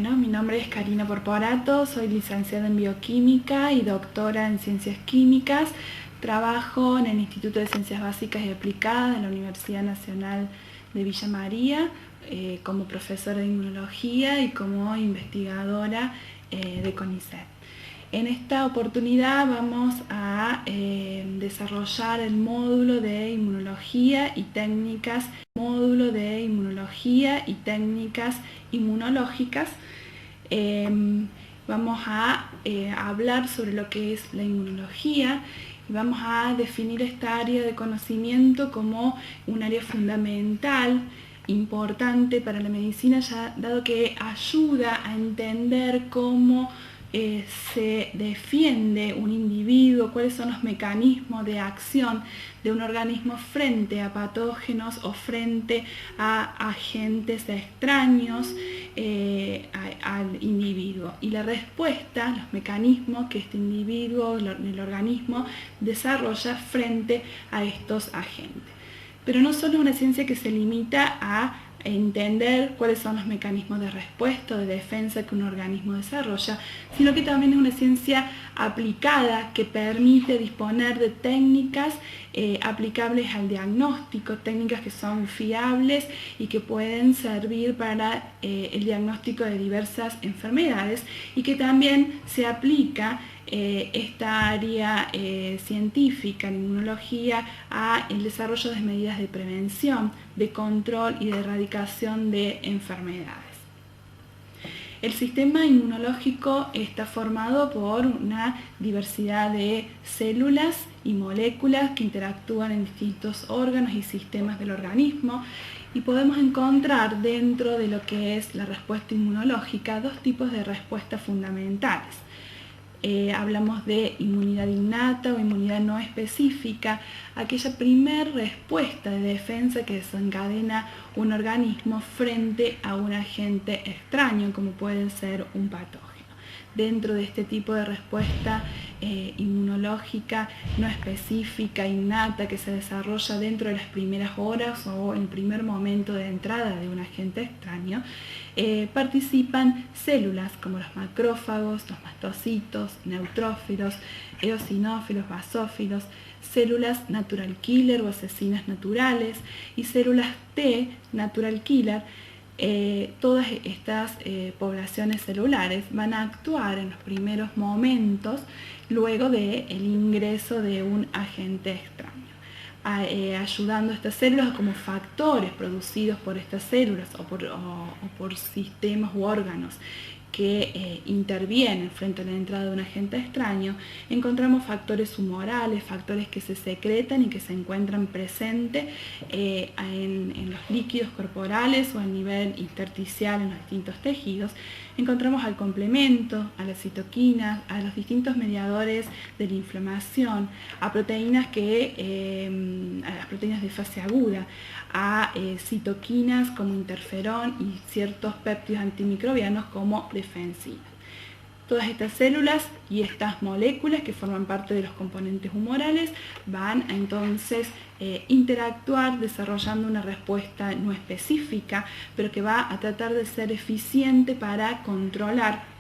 Bueno, mi nombre es Karina Porporato, soy licenciada en Bioquímica y doctora en Ciencias Químicas. Trabajo en el Instituto de Ciencias Básicas y Aplicadas de la Universidad Nacional de Villa María como profesora de Inmunología y como investigadora de CONICET. En esta oportunidad vamos a desarrollar el módulo de inmunología y técnicas inmunológicas. Vamos a hablar sobre lo que es la inmunología y vamos a definir esta área de conocimiento como un área fundamental, importante para la medicina, ya dado que ayuda a entender cómo se defiende un individuo, cuáles son los mecanismos de acción de un organismo frente a patógenos o frente a agentes extraños al individuo, y la respuesta, los mecanismos que este individuo, el organismo, desarrolla frente a estos agentes. Pero no solo es una ciencia que se limita a entender cuáles son los mecanismos de respuesta o de defensa que un organismo desarrolla, sino que también es una ciencia aplicada que permite disponer de técnicas aplicables al diagnóstico, técnicas que son fiables y que pueden servir para el diagnóstico de diversas enfermedades, y que también se aplica esta área científica en inmunología a el desarrollo de medidas de prevención, de control y de erradicación de enfermedades. El sistema inmunológico está formado por una diversidad de células y moléculas que interactúan en distintos órganos y sistemas del organismo, y podemos encontrar dentro de lo que es la respuesta inmunológica dos tipos de respuestas fundamentales. Hablamos de inmunidad innata o inmunidad no específica, aquella primer respuesta de defensa que desencadena un organismo frente a un agente extraño, como puede ser un patógeno. Dentro de este tipo de respuesta inmunológica no específica, innata, que se desarrolla dentro de las primeras horas o en el primer momento de entrada de un agente extraño, participan células como los macrófagos, los mastocitos, neutrófilos, eosinófilos, basófilos, células natural killer o asesinas naturales y células T natural killer. Todas estas poblaciones celulares van a actuar en los primeros momentos luego del ingreso de un agente extraño, ayudando a estas células como factores producidos por estas células o por sistemas u órganos que intervienen frente a la entrada de un agente extraño. Encontramos factores humorales, factores que se secretan y que se encuentran presentes en los líquidos corporales o a nivel intersticial en los distintos tejidos. Encontramos al complemento, a las citoquinas, a los distintos mediadores de la inflamación, a proteínas a las proteínas de fase aguda, a citoquinas como interferón y ciertos péptidos antimicrobianos como defensinas. Todas estas células y estas moléculas que forman parte de los componentes humorales van a entonces interactuar desarrollando una respuesta no específica, pero que va a tratar de ser eficiente para controlar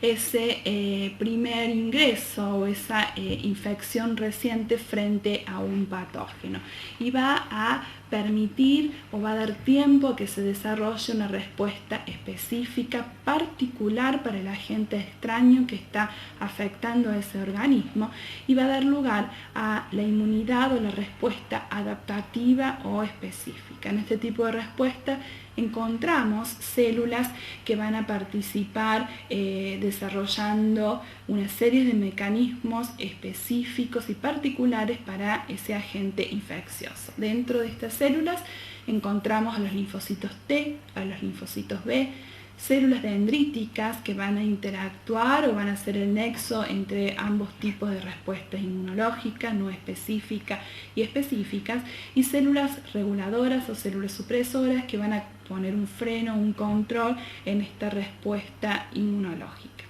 ese primer ingreso o esa infección reciente frente a un patógeno, y va a permitir o va a dar tiempo a que se desarrolle una respuesta específica particular para el agente extraño que está afectando a ese organismo, y va a dar lugar a la inmunidad o la respuesta adaptativa o específica. En este tipo de respuesta encontramos células que van a participar desarrollando una serie de mecanismos específicos y particulares para ese agente infeccioso. Dentro de estas células encontramos a los linfocitos T, a los linfocitos B, células dendríticas que van a interactuar o van a ser el nexo entre ambos tipos de respuestas inmunológicas, no específicas y específicas, y células reguladoras o células supresoras que van a poner un freno, un control en esta respuesta inmunológica.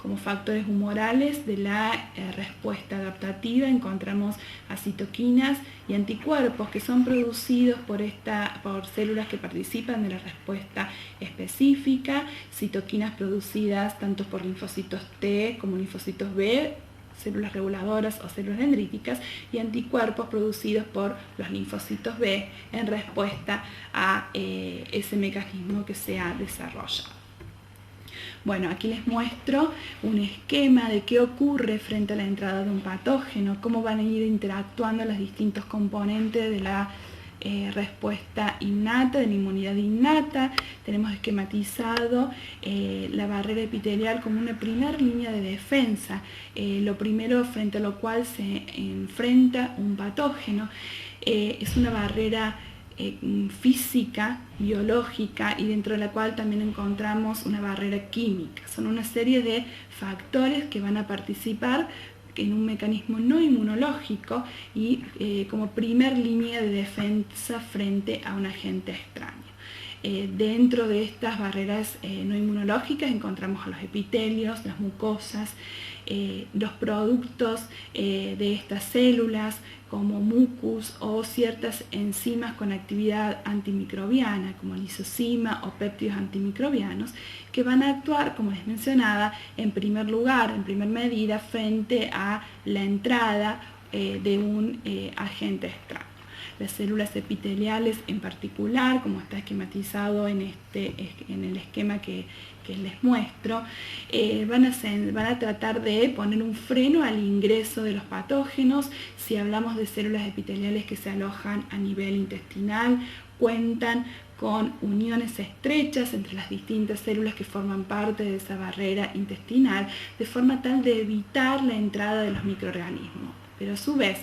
como factores humorales de la respuesta adaptativa encontramos a citoquinas y anticuerpos que son producidos por células que participan de la respuesta específica, citoquinas producidas tanto por linfocitos T como linfocitos B, células reguladoras o células dendríticas, y anticuerpos producidos por los linfocitos B en respuesta a ese mecanismo que se ha desarrollado. Bueno, aquí les muestro un esquema de qué ocurre frente a la entrada de un patógeno, cómo van a ir interactuando los distintos componentes de la respuesta innata, de la inmunidad innata. Tenemos esquematizado la barrera epitelial como una primera línea de defensa, lo primero frente a lo cual se enfrenta un patógeno. Es una barrera física, biológica, y dentro de la cual también encontramos una barrera química. Son una serie de factores que van a participar en un mecanismo no inmunológico y como primer línea de defensa frente a un agente extraño. Dentro de estas barreras no inmunológicas encontramos a los epitelios, las mucosas, los productos de estas células como mucus o ciertas enzimas con actividad antimicrobiana como lisozima o péptidos antimicrobianos, que van a actuar, como les mencionaba, en primer lugar, en primer medida, frente a la entrada de un agente extraño. Las células epiteliales en particular, como está esquematizado en el esquema que les muestro, van a tratar de poner un freno al ingreso de los patógenos. Si hablamos de células epiteliales que se alojan a nivel intestinal, cuentan con uniones estrechas entre las distintas células que forman parte de esa barrera intestinal, de forma tal de evitar la entrada de los microorganismos. Pero a su vez,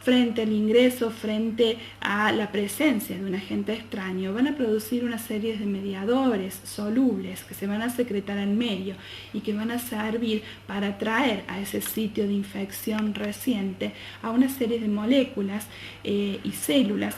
frente al ingreso, frente a la presencia de un agente extraño, van a producir una serie de mediadores solubles que se van a secretar al medio y que van a servir para atraer a ese sitio de infección reciente a una serie de moléculas y células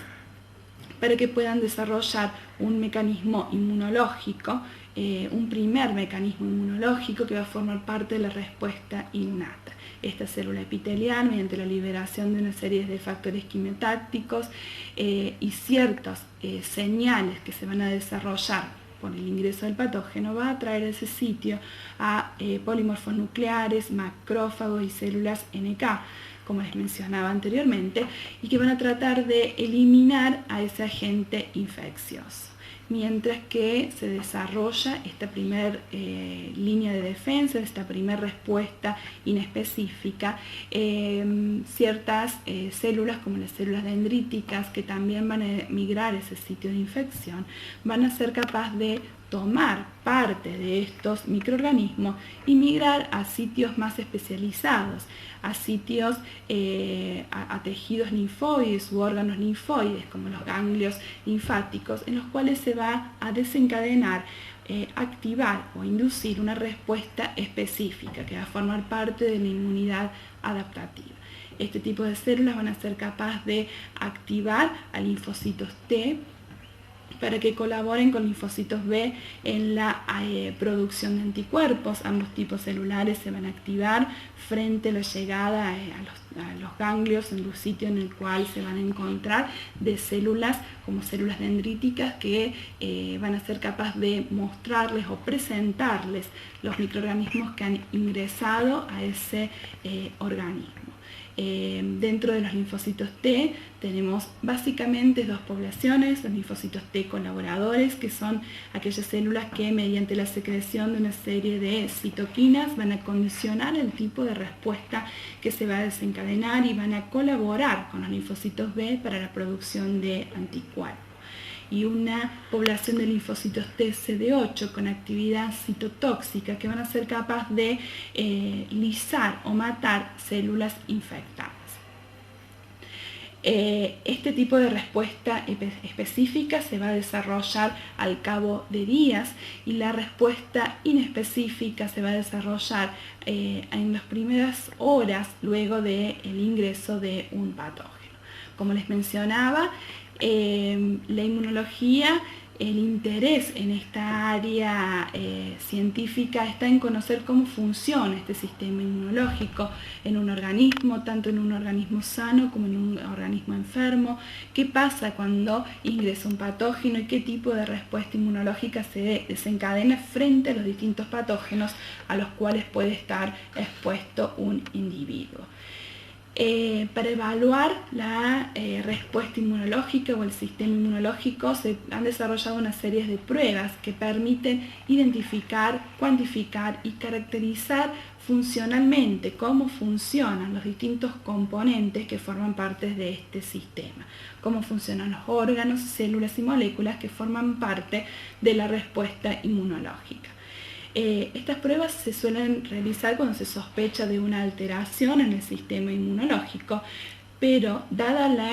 para que puedan desarrollar un mecanismo inmunológico, un primer mecanismo inmunológico que va a formar parte de la respuesta innata. Esta célula epitelial, mediante la liberación de una serie de factores quimiotácticos y ciertas señales que se van a desarrollar por el ingreso del patógeno, va a atraer a ese sitio a polimorfos nucleares, macrófagos y células NK, como les mencionaba anteriormente, y que van a tratar de eliminar a ese agente infeccioso. Mientras que se desarrolla esta primera línea de defensa, esta primera respuesta inespecífica, ciertas células como las células dendríticas, que también van a migrar a ese sitio de infección, van a ser capaces de tomar parte de estos microorganismos y migrar a sitios más especializados, a sitios, a tejidos linfoides u órganos linfoides, como los ganglios linfáticos, en los cuales se va a desencadenar, activar o inducir una respuesta específica que va a formar parte de la inmunidad adaptativa. Este tipo de células van a ser capaces de activar a linfocitos T para que colaboren con linfocitos B en la producción de anticuerpos. Ambos tipos celulares se van a activar frente a la llegada a los ganglios, en el sitio en el cual se van a encontrar de células como células dendríticas que van a ser capaces de mostrarles o presentarles los microorganismos que han ingresado a ese organismo. Dentro de los linfocitos T tenemos básicamente dos poblaciones: los linfocitos T colaboradores, que son aquellas células que mediante la secreción de una serie de citoquinas van a condicionar el tipo de respuesta que se va a desencadenar y van a colaborar con los linfocitos B para la producción de anticuerpos. Y una población de linfocitos T CD8 con actividad citotóxica, que van a ser capaces de lisar o matar células infectadas. Este tipo de respuesta específica se va a desarrollar al cabo de días, y la respuesta inespecífica se va a desarrollar en las primeras horas luego del ingreso de un patógeno. Como les mencionaba, la inmunología el interés en esta área científica está en conocer cómo funciona este sistema inmunológico en un organismo, tanto en un organismo sano como en un organismo enfermo, qué pasa cuando ingresa un patógeno y qué tipo de respuesta inmunológica se desencadena frente a los distintos patógenos a los cuales puede estar expuesto un individuo. Para evaluar la respuesta inmunológica o el sistema inmunológico se han desarrollado una serie de pruebas que permiten identificar, cuantificar y caracterizar funcionalmente cómo funcionan los distintos componentes que forman parte de este sistema, cómo funcionan los órganos, células y moléculas que forman parte de la respuesta inmunológica. Estas pruebas se suelen realizar cuando se sospecha de una alteración en el sistema inmunológico, pero dada la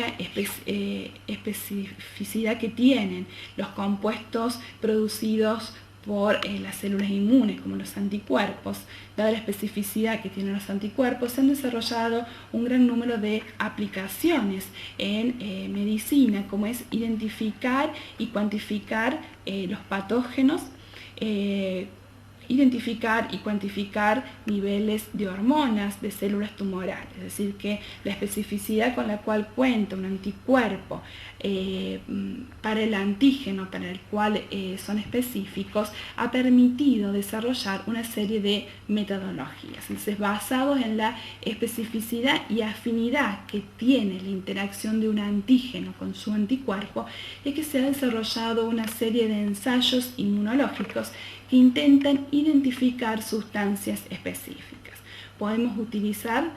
especificidad que tienen los compuestos producidos por las células inmunes, como los anticuerpos, dada la especificidad que tienen los anticuerpos, se han desarrollado un gran número de aplicaciones en medicina, como es identificar y cuantificar los patógenos, identificar y cuantificar niveles de hormonas de células tumorales, es decir, que la especificidad con la cual cuenta un anticuerpo para el antígeno para el cual son específicos ha permitido desarrollar una serie de metodologías. Entonces, basados en la especificidad y afinidad que tiene la interacción de un antígeno con su anticuerpo, es que se ha desarrollado una serie de ensayos inmunológicos que intentan identificar sustancias específicas. Podemos utilizar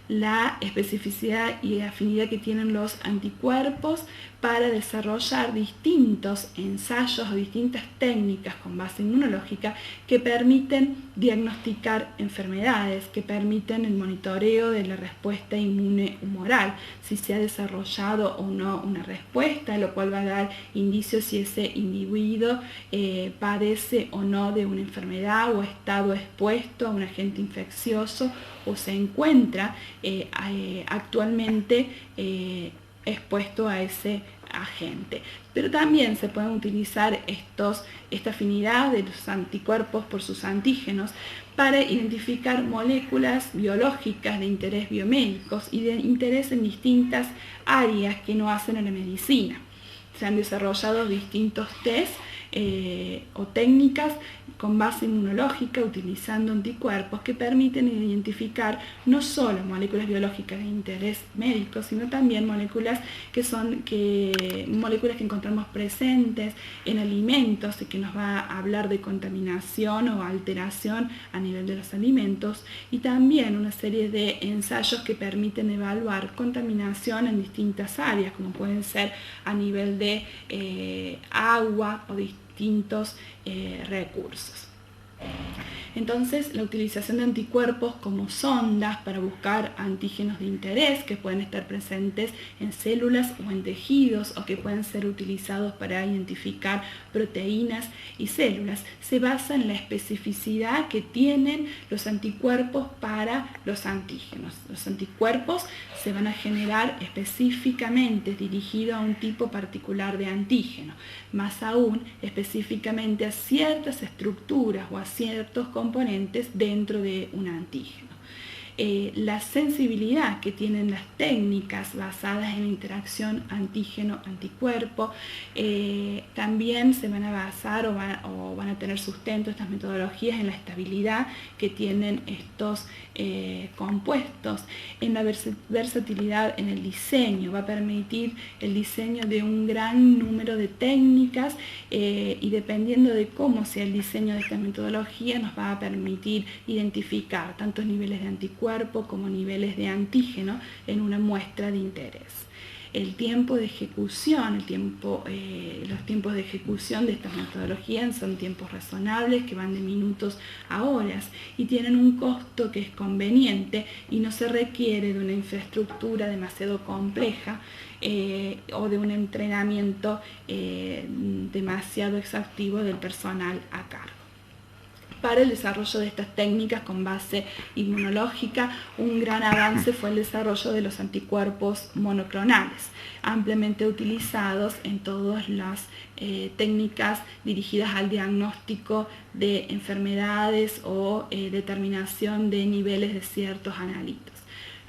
la especificidad y afinidad que tienen los anticuerpos para desarrollar distintos ensayos o distintas técnicas con base inmunológica que permiten diagnosticar enfermedades, que permiten el monitoreo de la respuesta inmune humoral, si se ha desarrollado o no una respuesta, lo cual va a dar indicios si ese individuo padece o no de una enfermedad o ha estado expuesto a un agente infeccioso o se encuentra actualmente expuesto a ese agente. Pero también se pueden utilizar esta afinidad de los anticuerpos por sus antígenos para identificar moléculas biológicas de interés biomédicos y de interés en distintas áreas que no hacen en la medicina. Se han desarrollado distintos test o técnicas con base inmunológica utilizando anticuerpos que permiten identificar no solo moléculas biológicas de interés médico, sino también moléculas que encontramos presentes en alimentos y que nos va a hablar de contaminación o alteración a nivel de los alimentos, y también una serie de ensayos que permiten evaluar contaminación en distintas áreas, como pueden ser a nivel de agua o distintos recursos. Entonces, la utilización de anticuerpos como sondas para buscar antígenos de interés que pueden estar presentes en células o en tejidos o que pueden ser utilizados para identificar proteínas y células, se basa en la especificidad que tienen los anticuerpos para los antígenos. Los anticuerpos se van a generar específicamente dirigidos a un tipo particular de antígeno, más aún específicamente a ciertas estructuras o a ciertos componentes dentro de un antígeno. La sensibilidad que tienen las técnicas basadas en interacción antígeno-anticuerpo también se van a basar o van a tener sustento estas metodologías en la estabilidad que tienen estos compuestos, en la versatilidad en el diseño. Va a permitir el diseño de un gran número de técnicas y dependiendo de cómo sea el diseño de esta metodología nos va a permitir identificar tantos niveles de anticuerpo como niveles de antígeno en una muestra de interés. El tiempo de ejecución, los tiempos de ejecución de estas metodologías son tiempos razonables que van de minutos a horas y tienen un costo que es conveniente y no se requiere de una infraestructura demasiado compleja o de un entrenamiento demasiado exhaustivo del personal a cargo. Para el desarrollo de estas técnicas con base inmunológica, un gran avance fue el desarrollo de los anticuerpos monoclonales, ampliamente utilizados en todas las técnicas dirigidas al diagnóstico de enfermedades o determinación de niveles de ciertos analitos.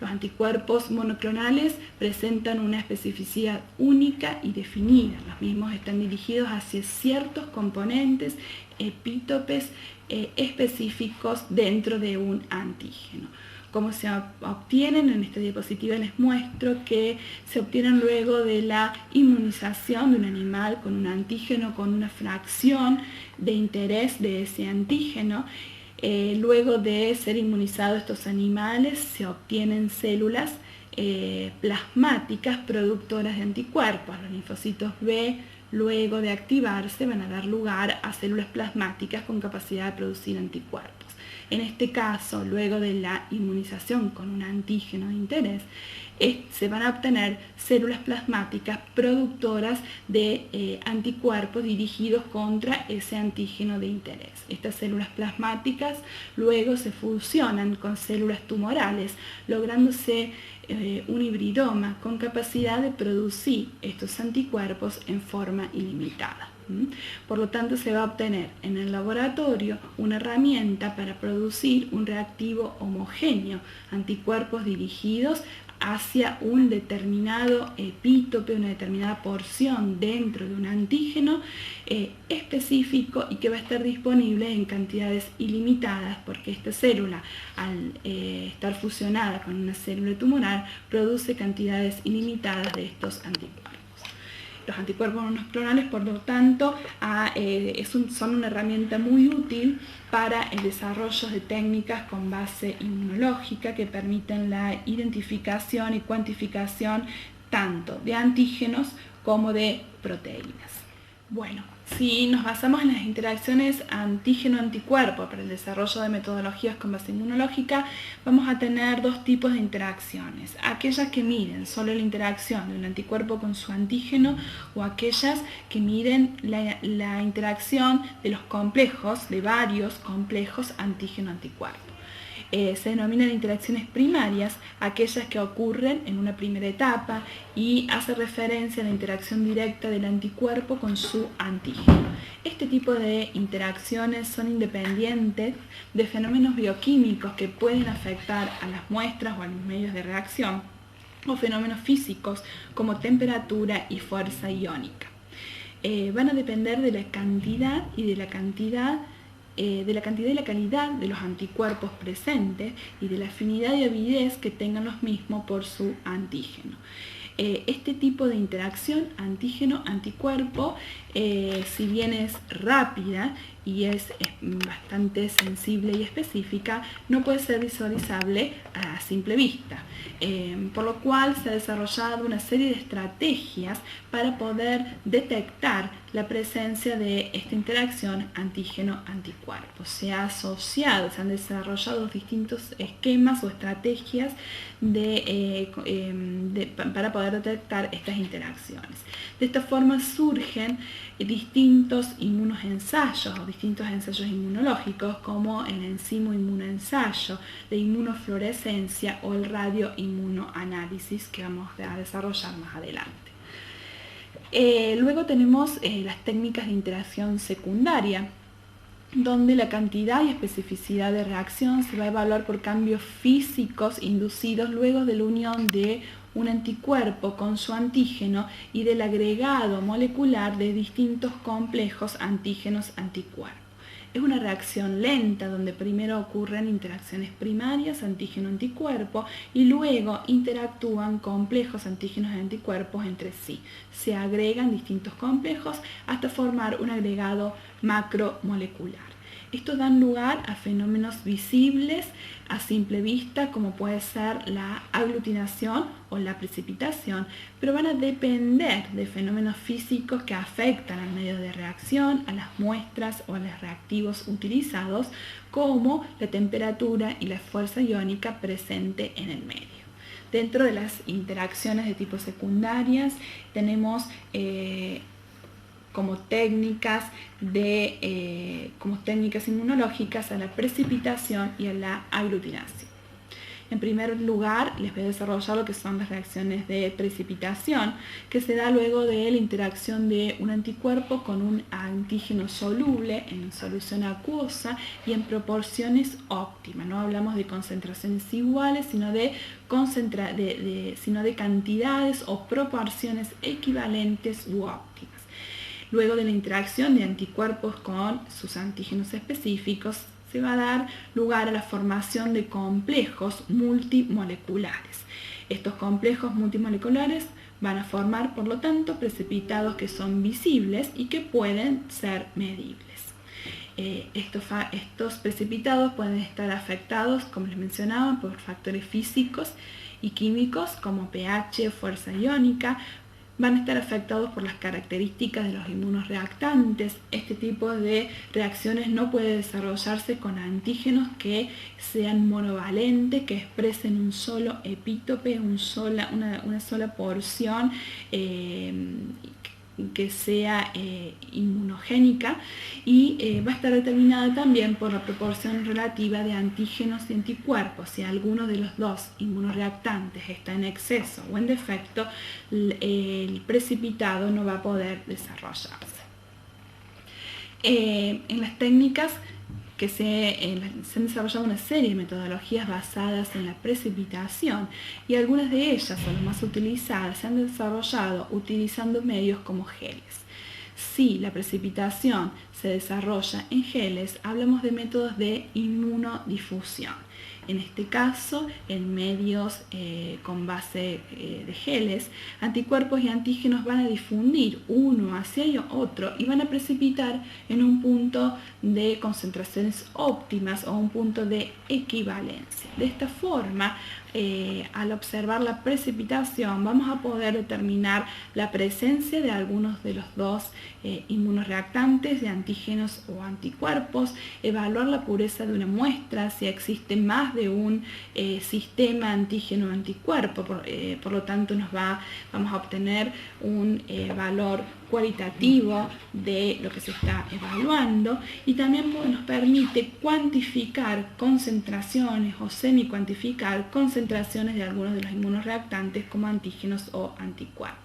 Los anticuerpos monoclonales presentan una especificidad única y definida. Los mismos están dirigidos hacia ciertos componentes, epítopes específicos dentro de un antígeno. Cómo se obtienen, en esta diapositiva les muestro que se obtienen luego de la inmunización de un animal con un antígeno, con una fracción de interés de ese antígeno. Luego de ser inmunizados estos animales se obtienen células plasmáticas productoras de anticuerpos. Los linfocitos B, luego de activarse, van a dar lugar a células plasmáticas con capacidad de producir anticuerpos. En este caso, luego de la inmunización con un antígeno de interés, se van a obtener células plasmáticas productoras de anticuerpos dirigidos contra ese antígeno de interés. Estas células plasmáticas luego se fusionan con células tumorales, lográndose un hibridoma con capacidad de producir estos anticuerpos en forma ilimitada. Por lo tanto, se va a obtener en el laboratorio una herramienta para producir un reactivo homogéneo, anticuerpos dirigidos hacia un determinado epítope, una determinada porción dentro de un antígeno específico y que va a estar disponible en cantidades ilimitadas, porque esta célula, al estar fusionada con una célula tumoral, produce cantidades ilimitadas de estos anticuerpos. Los anticuerpos monoclonales, por lo tanto, son una herramienta muy útil para el desarrollo de técnicas con base inmunológica que permiten la identificación y cuantificación tanto de antígenos como de proteínas. Bueno, si nos basamos en las interacciones antígeno-anticuerpo para el desarrollo de metodologías con base inmunológica, vamos a tener dos tipos de interacciones. Aquellas que miden solo la interacción de un anticuerpo con su antígeno o aquellas que miden la interacción de los complejos, de varios complejos antígeno-anticuerpo. Se denominan interacciones primarias aquellas que ocurren en una primera etapa y hace referencia a la interacción directa del anticuerpo con su antígeno. Este tipo de interacciones son independientes de fenómenos bioquímicos que pueden afectar a las muestras o a los medios de reacción, o fenómenos físicos como temperatura y fuerza iónica. Van a depender de la cantidad y la calidad de los anticuerpos presentes y de la afinidad y avidez que tengan los mismos por su antígeno. Este tipo de interacción antígeno-anticuerpo, si bien es rápida y es bastante sensible y específica, no puede ser visualizable a simple vista, por lo cual se ha desarrollado una serie de estrategias para poder detectar la presencia de esta interacción antígeno-anticuerpo. Se han desarrollado distintos esquemas o estrategias para poder detectar estas interacciones. De esta forma surgen distintos inmunoensayos o distintos ensayos inmunológicos, como el enzimo inmunoensayo, la inmunofluorescencia o el radioinmunoanálisis, que vamos a desarrollar más adelante. Luego tenemos las técnicas de interacción secundaria, donde la cantidad y especificidad de reacción se va a evaluar por cambios físicos inducidos luego de la unión de un anticuerpo con su antígeno y del agregado molecular de distintos complejos antígenos-anticuerpos. Es una reacción lenta donde primero ocurren interacciones primarias, antígeno-anticuerpo, y luego interactúan complejos antígenos y anticuerpos entre sí. Se agregan distintos complejos hasta formar un agregado macromolecular. Estos dan lugar a fenómenos visibles a simple vista, como puede ser la aglutinación o la precipitación, pero van a depender de fenómenos físicos que afectan al medio de reacción, a las muestras o a los reactivos utilizados, como la temperatura y la fuerza iónica presente en el medio. Dentro de las interacciones de tipo secundarias tenemos como técnicas inmunológicas a la precipitación y a la aglutinación. En primer lugar, les voy a desarrollar lo que son las reacciones de precipitación, que se da luego de la interacción de un anticuerpo con un antígeno soluble en solución acuosa y en proporciones óptimas. No hablamos de concentraciones iguales, sino de cantidades o proporciones equivalentes u óptimas. Luego de la interacción de anticuerpos con sus antígenos específicos, se va a dar lugar a la formación de complejos multimoleculares. Estos complejos multimoleculares van a formar, por lo tanto, precipitados que son visibles y que pueden ser medibles. Estos precipitados pueden estar afectados, como les mencionaba, por factores físicos y químicos como pH, fuerza iónica. Van a estar afectados por las características de los inmunoreactantes. Este tipo de reacciones no puede desarrollarse con antígenos que sean monovalentes, que expresen un solo epítope, una sola porción que sea inmunogénica, y va a estar determinada también por la proporción relativa de antígenos y anticuerpos. Si alguno de los dos inmunoreactantes está en exceso o en defecto, el precipitado no va a poder desarrollarse. En las técnicas que se han desarrollado una serie de metodologías basadas en la precipitación, y algunas de ellas, o las más utilizadas, se han desarrollado utilizando medios como geles. Si la precipitación se desarrolla en geles, hablamos de métodos de inmunodifusión. En este caso, en medios con base de geles, anticuerpos y antígenos van a difundir uno hacia otro y van a precipitar en un punto de concentraciones óptimas o un punto de equivalencia. De esta forma, al observar la precipitación, vamos a poder determinar la presencia de algunos de los dos inmunoreactantes, de antígenos o anticuerpos, evaluar la pureza de una muestra, si existe más de un sistema antígeno-anticuerpo, por lo tanto vamos a obtener un valor cualitativo de lo que se está evaluando, y también nos permite cuantificar concentraciones o semi-cuantificar concentraciones de algunos de los inmunoreactantes como antígenos o anticuerpos.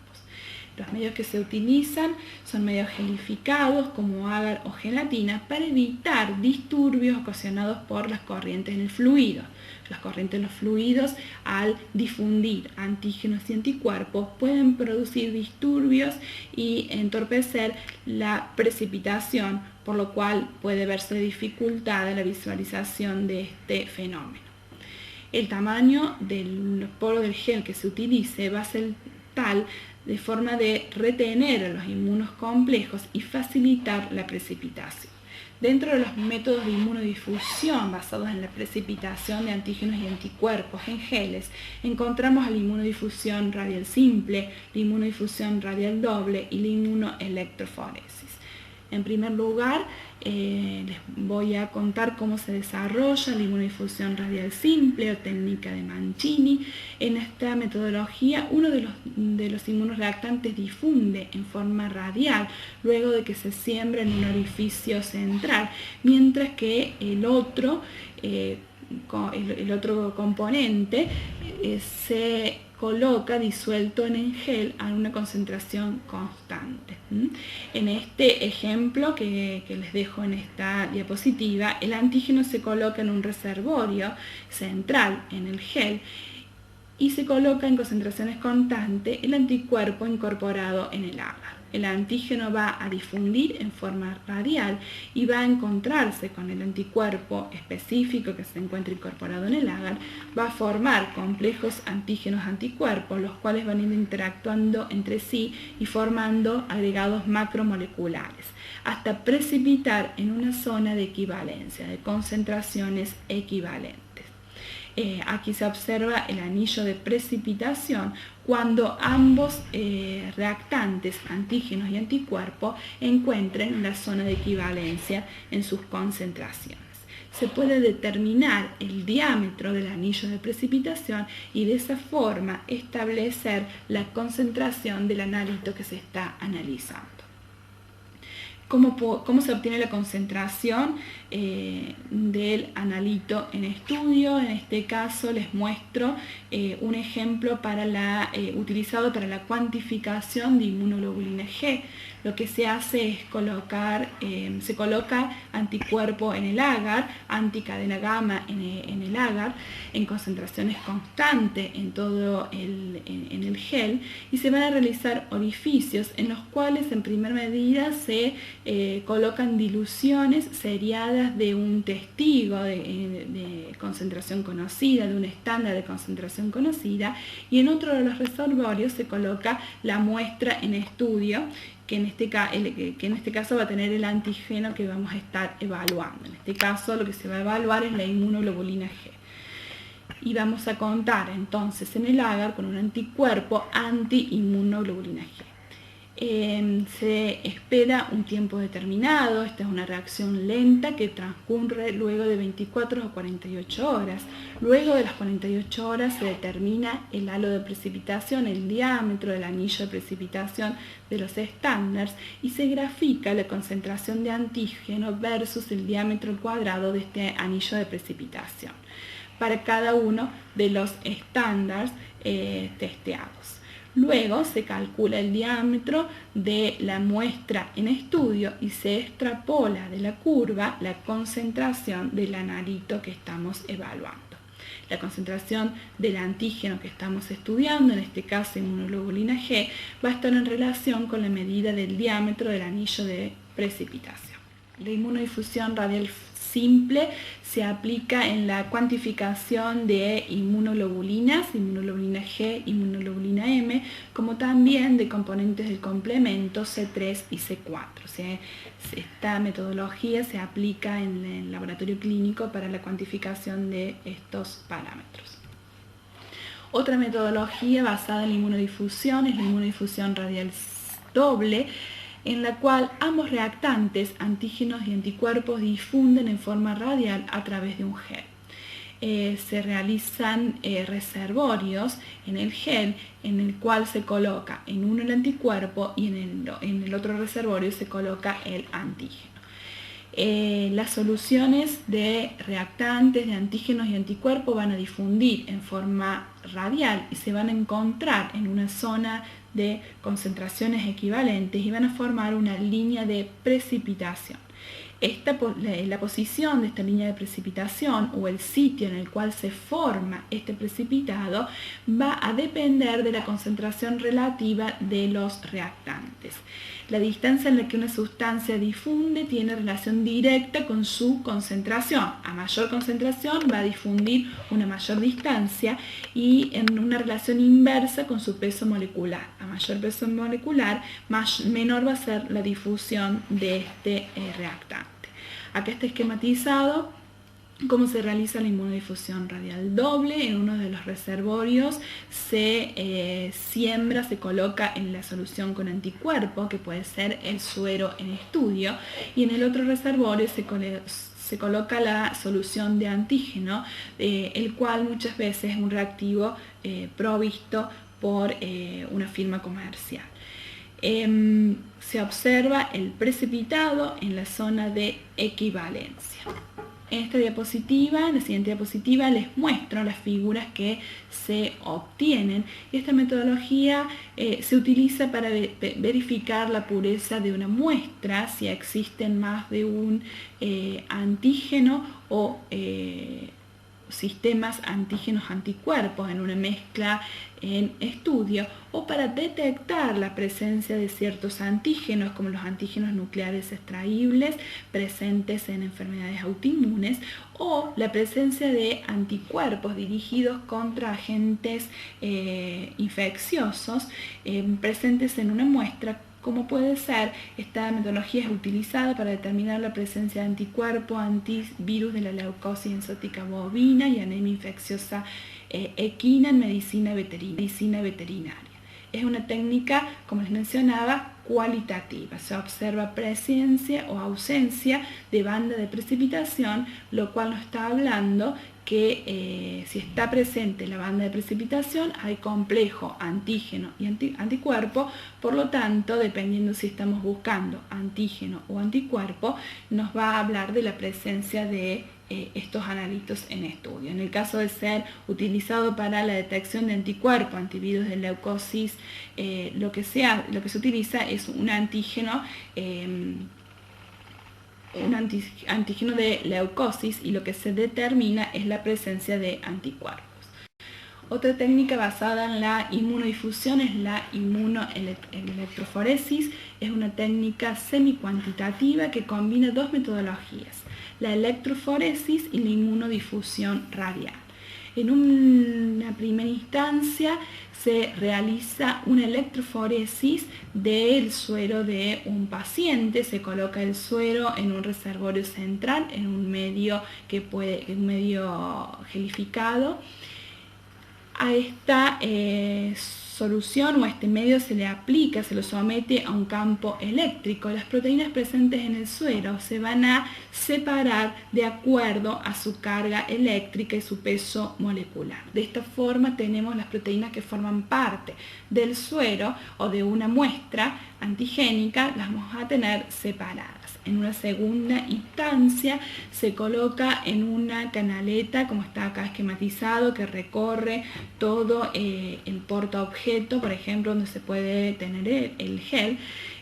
Los medios que se utilizan son medios gelificados como agar o gelatina para evitar disturbios ocasionados por las corrientes en el fluido. Las corrientes en los fluidos, al difundir antígenos y anticuerpos, pueden producir disturbios y entorpecer la precipitación, por lo cual puede verse dificultada la visualización de este fenómeno. El tamaño del poro del gel que se utilice va a ser tal de forma de retener a los inmunos complejos y facilitar la precipitación. Dentro de los métodos de inmunodifusión basados en la precipitación de antígenos y anticuerpos en geles, encontramos la inmunodifusión radial simple, la inmunodifusión radial doble y la inmunoelectroforesis. En primer lugar, les voy a contar cómo se desarrolla la inmunodifusión radial simple o técnica de Mancini. En esta metodología, uno de los inmunoreactantes difunde en forma radial luego de que se siembra en un orificio central, mientras que el otro componente se coloca disuelto en el gel a una concentración constante. En este ejemplo que les dejo en esta diapositiva, el antígeno se coloca en un reservorio central en el gel y se coloca en concentraciones constantes el anticuerpo incorporado en el agar. El antígeno va a difundir en forma radial y va a encontrarse con el anticuerpo específico que se encuentra incorporado en el agar, va a formar complejos antígenos-anticuerpos, los cuales van a ir interactuando entre sí y formando agregados macromoleculares, hasta precipitar en una zona de equivalencia, de concentraciones equivalentes. Aquí se observa el anillo de precipitación cuando ambos reactantes, antígenos y anticuerpos, encuentren la zona de equivalencia en sus concentraciones. Se puede determinar el diámetro del anillo de precipitación y de esa forma establecer la concentración del analito que se está analizando. cómo se obtiene la concentración del analito en estudio. En este caso les muestro un ejemplo utilizado para la cuantificación de inmunoglobulina G. Lo que se hace es se coloca anticuerpo en el agar, anticadena gamma en el agar, en concentraciones constantes en todo en el gel, y se van a realizar orificios en los cuales en primera medida se colocan diluciones seriadas de un testigo de concentración conocida, de un estándar de concentración conocida, y en otro de los reservorios se coloca la muestra en estudio, que en este caso va a tener el antígeno que vamos a estar evaluando. En este caso lo que se va a evaluar es la inmunoglobulina G. Y vamos a contar entonces en el agar con un anticuerpo anti-inmunoglobulina G. Se espera un tiempo determinado. Esta es una reacción lenta que transcurre luego de 24 o 48 horas. Luego de las 48 horas se determina el halo de precipitación, el diámetro del anillo de precipitación de los estándares, y se grafica la concentración de antígeno versus el diámetro al cuadrado de este anillo de precipitación para cada uno de los estándares testeados. Luego se calcula el diámetro de la muestra en estudio y se extrapola de la curva la concentración del analito que estamos evaluando. La concentración del antígeno que estamos estudiando, en este caso inmunoglobulina G, va a estar en relación con la medida del diámetro del anillo de precipitación. La inmunodifusión radial simple se aplica en la cuantificación de inmunoglobulinas, inmunoglobulina G, inmunoglobulina M, como también de componentes del complemento C3 y C4. O sea, esta metodología se aplica en el laboratorio clínico para la cuantificación de estos parámetros. Otra metodología basada en la inmunodifusión es la inmunodifusión radial doble, en la cual ambos reactantes, antígenos y anticuerpos, difunden en forma radial a través de un gel. Se realizan reservorios en el gel, en el cual se coloca en uno el anticuerpo y en el otro reservorio se coloca el antígeno. Las soluciones de reactantes, de antígenos y anticuerpos van a difundir en forma radial y se van a encontrar en una zona de concentraciones equivalentes y van a formar una línea de precipitación. La posición de esta línea de precipitación o el sitio en el cual se forma este precipitado va a depender de la concentración relativa de los reactantes. La distancia en la que una sustancia difunde tiene relación directa con su concentración. A mayor concentración va a difundir una mayor distancia y en una relación inversa con su peso molecular. A mayor peso molecular, menor va a ser la difusión de este reactante. Acá está esquematizado cómo se realiza la inmunodifusión radial doble. En uno de los reservorios se coloca en la solución con anticuerpo, que puede ser el suero en estudio, y en el otro reservorio se coloca la solución de antígeno, el cual muchas veces es un reactivo provisto por una firma comercial. Se observa el precipitado en la zona de equivalencia. En la siguiente diapositiva les muestro las figuras que se obtienen, y esta metodología se utiliza para verificar la pureza de una muestra, si existen más de un antígeno o sistemas antígenos-anticuerpos en una mezcla en estudio, o para detectar la presencia de ciertos antígenos como los antígenos nucleares extraíbles presentes en enfermedades autoinmunes, o la presencia de anticuerpos dirigidos contra agentes infecciosos presentes en una muestra. Como puede ser, esta metodología es utilizada para determinar la presencia de anticuerpos antivirus de la leucosis enzótica bovina y anemia infecciosa equina en medicina veterinaria. Es una técnica, como les mencionaba, cualitativa. Se observa presencia o ausencia de banda de precipitación, lo cual nos está hablando que si está presente la banda de precipitación hay complejo antígeno y anticuerpo, por lo tanto, dependiendo si estamos buscando antígeno o anticuerpo, nos va a hablar de la presencia de estos analitos en estudio. En el caso de ser utilizado para la detección de anticuerpos, antivirus de leucosis, lo que se utiliza es un antígeno de leucosis, y lo que se determina es la presencia de anticuerpos. Otra técnica basada en la inmunodifusión es la inmunoelectroforesis. Es una técnica semi-cuantitativa que combina dos metodologías, la electroforesis y la inmunodifusión radial. En una primera instancia se realiza una electroforesis del suero de un paciente, se coloca el suero en un reservorio central, en un medio gelificado. A esta solución o a este medio se lo somete a un campo eléctrico. Las proteínas presentes en el suero se van a separar de acuerdo a su carga eléctrica y su peso molecular. De esta forma tenemos las proteínas que forman parte del suero o de una muestra antigénica, las vamos a tener separadas. En una segunda instancia se coloca en una canaleta, como está acá esquematizado, que recorre todo el portaobjeto, por ejemplo, donde se puede tener el gel.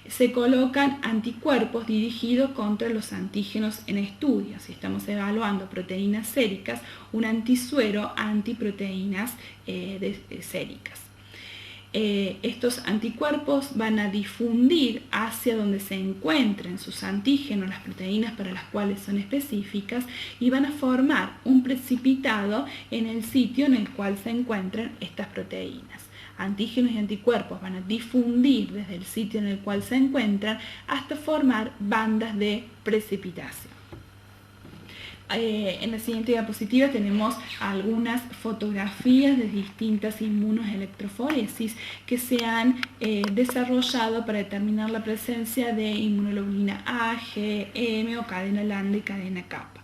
Se colocan anticuerpos dirigidos contra los antígenos en estudio. Si estamos evaluando proteínas séricas, un antisuero antiproteínas séricas. Estos anticuerpos van a difundir hacia donde se encuentren sus antígenos, las proteínas para las cuales son específicas, y van a formar un precipitado en el sitio en el cual se encuentran estas proteínas. Antígenos y anticuerpos van a difundir desde el sitio en el cual se encuentran hasta formar bandas de precipitación. En la siguiente diapositiva tenemos algunas fotografías de distintas inmunoelectroforesis que se han desarrollado para determinar la presencia de inmunoglobulina A, G, M o cadena lambda y cadena kappa.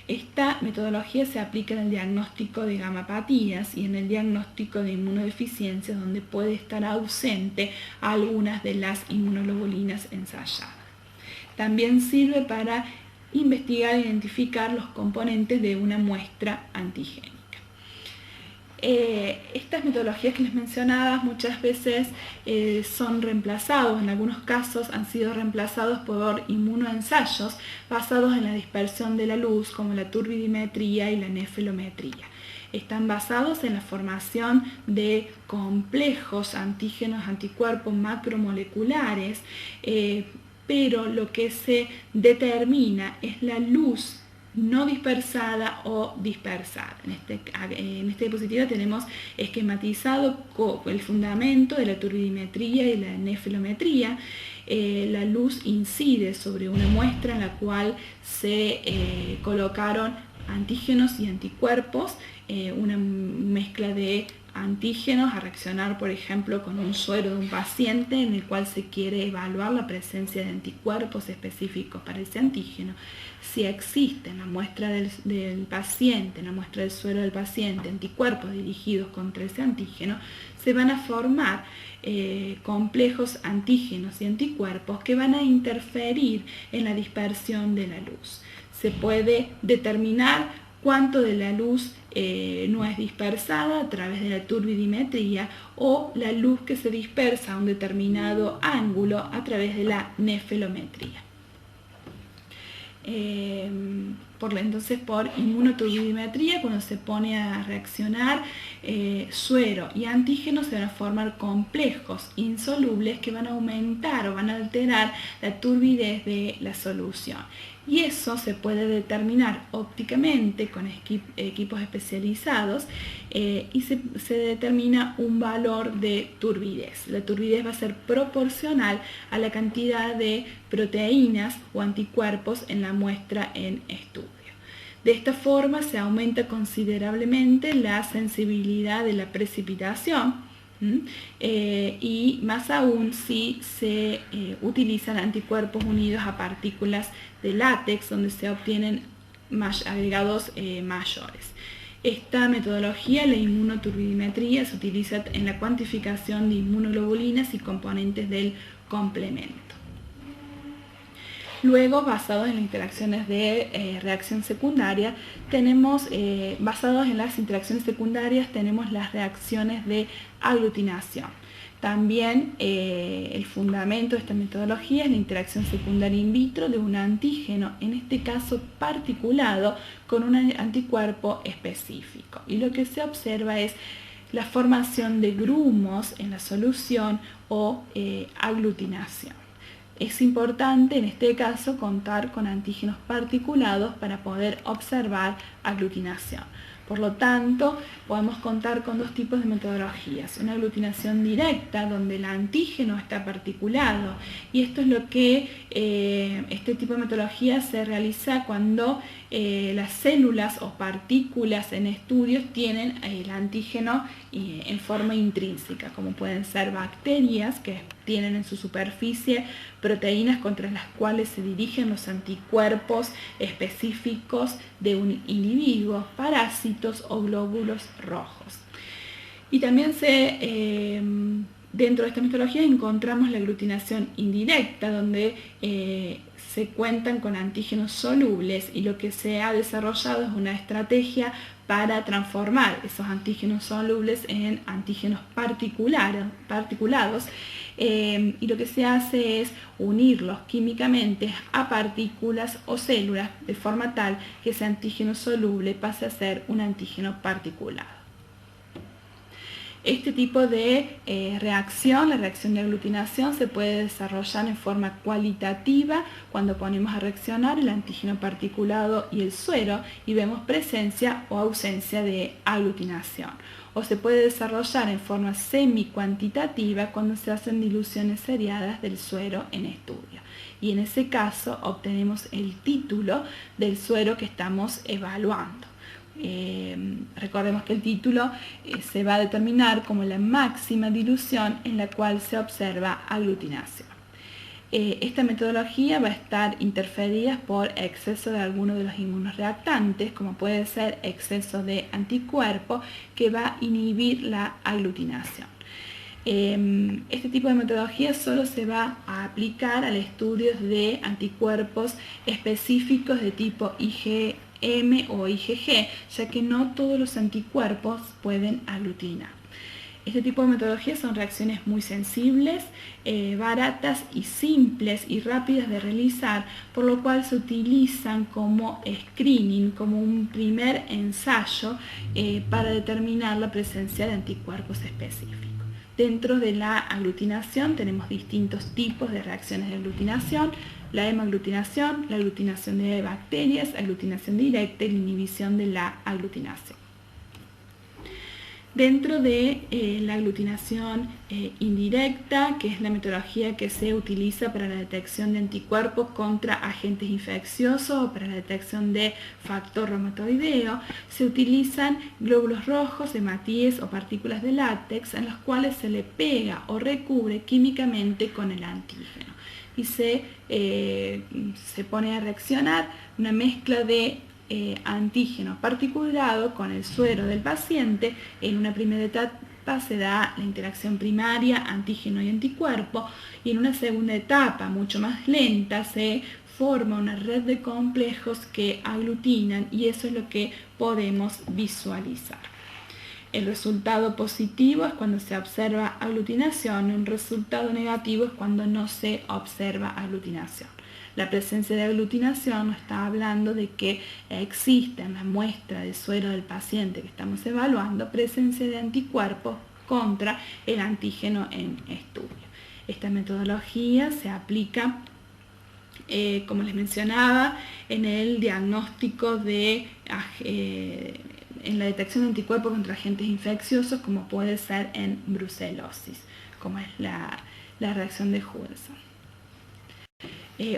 Esta metodología se aplica en el diagnóstico de gamapatías y en el diagnóstico de inmunodeficiencias, donde puede estar ausente algunas de las inmunoglobulinas ensayadas. También sirve para investigar e identificar los componentes de una muestra antigénica. Estas metodologías que les mencionaba muchas veces son reemplazados, en algunos casos han sido reemplazados por inmunoensayos basados en la dispersión de la luz, como la turbidimetría y la nefelometría. Están basados en la formación de complejos antígenos, anticuerpos macromoleculares, pero lo que se determina es la luz no dispersada o dispersada. En esta diapositiva tenemos esquematizado el fundamento de la turbidimetría y la nefelometría. La luz incide sobre una muestra en la cual se colocaron antígenos y anticuerpos, una mezcla de antígenos a reaccionar, por ejemplo, con un suero de un paciente en el cual se quiere evaluar la presencia de anticuerpos específicos para ese antígeno. Si existe en la muestra del paciente, en la muestra del suero del paciente, anticuerpos dirigidos contra ese antígeno, se van a formar complejos antígenos y anticuerpos que van a interferir en la dispersión de la luz. Se puede determinar cuánto de la luz no es dispersada a través de la turbidimetría, o la luz que se dispersa a un determinado ángulo a través de la nefelometría. Entonces, por inmunoturbidimetría, cuando se pone a reaccionar suero y antígenos, se van a formar complejos insolubles que van a aumentar o van a alterar la turbidez de la solución. Y eso se puede determinar ópticamente con equipos especializados y se determina un valor de turbidez. La turbidez va a ser proporcional a la cantidad de proteínas o anticuerpos en la muestra en estudio. De esta forma se aumenta considerablemente la sensibilidad de la precipitación Y más aún si se utilizan anticuerpos unidos a partículas de látex, donde se obtienen agregados mayores. Esta metodología, la inmunoturbidimetría, se utiliza en la cuantificación de inmunoglobulinas y componentes del complemento. Luego, basados en las interacciones de reacción secundaria, basados en las interacciones secundarias, tenemos las reacciones de aglutinación. También el fundamento de esta metodología es la interacción secundaria in vitro de un antígeno, en este caso particulado, con un anticuerpo específico. Y lo que se observa es la formación de grumos en la solución o aglutinación. Es importante en este caso contar con antígenos particulados para poder observar aglutinación. Por lo tanto, podemos contar con dos tipos de metodologías. Una aglutinación directa, donde el antígeno está particulado, y esto es lo que este tipo de metodología se realiza cuando las células o partículas en estudios tienen el antígeno en forma intrínseca, como pueden ser bacterias que tienen en su superficie proteínas contra las cuales se dirigen los anticuerpos específicos de un individuo, parásitos o glóbulos rojos. Y también dentro de esta metodología encontramos la aglutinación indirecta, donde se cuentan con antígenos solubles, y lo que se ha desarrollado es una estrategia para transformar esos antígenos solubles en antígenos particulados, y lo que se hace es unirlos químicamente a partículas o células de forma tal que ese antígeno soluble pase a ser un antígeno particulado. Este tipo de reacción, la reacción de aglutinación, se puede desarrollar en forma cualitativa cuando ponemos a reaccionar el antígeno particulado y el suero y vemos presencia o ausencia de aglutinación. O se puede desarrollar en forma semi-cuantitativa cuando se hacen diluciones seriadas del suero en estudio. Y en ese caso obtenemos el título del suero que estamos evaluando. Recordemos que el título se va a determinar como la máxima dilución en la cual se observa aglutinación. Esta metodología va a estar interferida por exceso de alguno de los inmunoreactantes, como puede ser exceso de anticuerpo, que va a inhibir la aglutinación. Este tipo de metodología solo se va a aplicar al estudio de anticuerpos específicos de tipo IgM o IgG, ya que no todos los anticuerpos pueden aglutinar. Este tipo de metodologías son reacciones muy sensibles, baratas y simples y rápidas de realizar, por lo cual se utilizan como screening, como un primer ensayo para determinar la presencia de anticuerpos específicos. Dentro de la aglutinación tenemos distintos tipos de reacciones de aglutinación: la hemaglutinación, la aglutinación de bacterias, aglutinación directa y la inhibición de la aglutinación. Dentro de la aglutinación indirecta, que es la metodología que se utiliza para la detección de anticuerpos contra agentes infecciosos o para la detección de factor reumatoideo, se utilizan glóbulos rojos, hematíes o partículas de látex en los cuales se le pega o recubre químicamente con el antígeno y se pone a reaccionar una mezcla de antígeno particulado con el suero del paciente. En una primera etapa se da la interacción primaria antígeno y anticuerpo, y en una segunda etapa mucho más lenta se forma una red de complejos que aglutinan, y eso es lo que podemos visualizar. El resultado positivo es cuando se observa aglutinación, y un resultado negativo es cuando no se observa aglutinación. La presencia de aglutinación nos está hablando de que existe en la muestra de suero del paciente que estamos evaluando presencia de anticuerpos contra el antígeno en estudio. Esta metodología se aplica, como les mencionaba, en el diagnóstico en la detección de anticuerpos contra agentes infecciosos, como puede ser en brucelosis, como es la reacción de Hudson.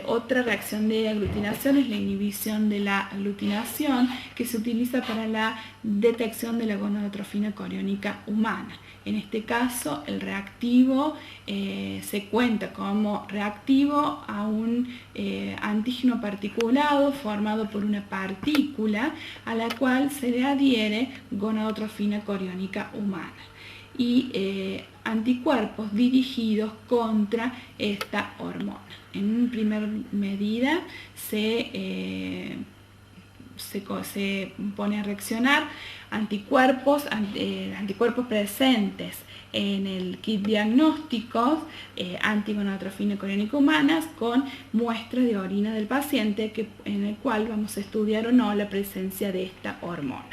Otra reacción de aglutinación es la inhibición de la aglutinación, que se utiliza para la detección de la gonadotrofina coriónica humana. En este caso, el reactivo se cuenta como reactivo a un antígeno particulado formado por una partícula a la cual se le adhiere gonadotrofina coriónica humana y anticuerpos dirigidos contra esta hormona. En primera medida se pone a reaccionar anticuerpos presentes en el kit diagnóstico antigonadotrofina coriónica humanas con muestras de orina del paciente en el cual vamos a estudiar o no la presencia de esta hormona.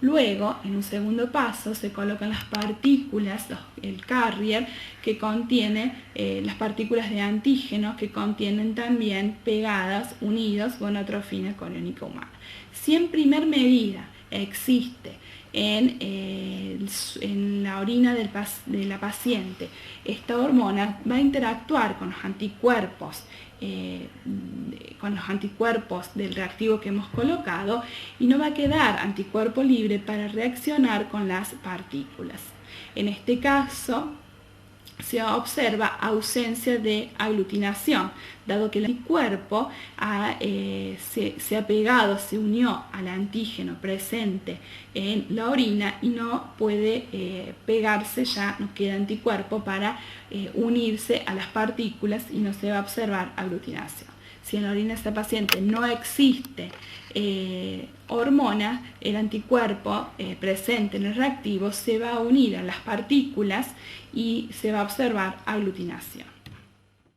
Luego, en un segundo paso, se colocan las partículas, el carrier, que contiene las partículas de antígeno que contienen también pegadas, unidos, gonadotrofina coriónica humana. Si en primer medida existe en la orina de la paciente esta hormona, va a interactuar con los anticuerpos del reactivo que hemos colocado y no va a quedar anticuerpo libre para reaccionar con las partículas. En este caso se observa ausencia de aglutinación, dado que el anticuerpo se ha pegado, se unió al antígeno presente en la orina y no puede pegarse, ya no queda anticuerpo para unirse a las partículas y no se va a observar aglutinación. Si en la orina de esta paciente no existe hormona, el anticuerpo presente en el reactivo se va a unir a las partículas y se va a observar aglutinación.